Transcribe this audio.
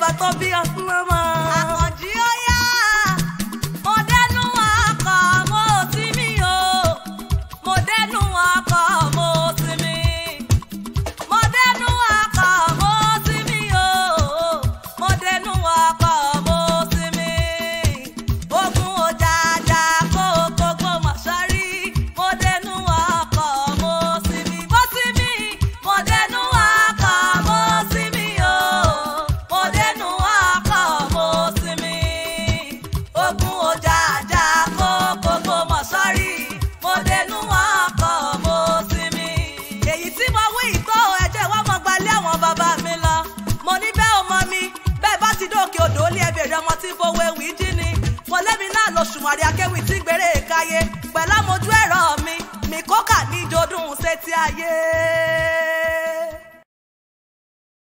bàbá tó bí ọsùn lọ́mọ. Àkànjí ó yá mo dẹnu ọkọ̀ mo sí mi o mo dẹnu ọkọ̀ mo sí mi mo dẹnu ọkọ̀ mo sí mi o mo dẹnu ọkọ̀ mo sí mi ogun òjàjà kó gbogbo mọ̀ sọ́rí mo dẹnu ọkọ̀ mo sí mi mo sí mi mo dẹnu ọkọ̀ mo sí mi o mo dẹnu ọkọ̀ mo sí mi ogun òjàjà kó gbogbo mọ̀ sọ́rí mo dẹnu ọkọ̀ mo sí mi. Èyí tí mo wí ìtọ́ ẹ̀jẹ̀ wọ́n mọ gbalẹ̀ àwọn bàbá mi lọ mo ní bẹ́ẹ̀ ọmọ mi bẹ́ẹ̀ bá ti dókè odò ó lé ẹbẹ̀rẹ̀ ọmọ tí fowó ewì jí ni mo lẹ́mi náà lọ ṣùmọ̀rí akéwì tí gbèrè káyé pẹ̀lú àmójú ẹ̀rọ mi kókà ní ìjọdún sétí ayé.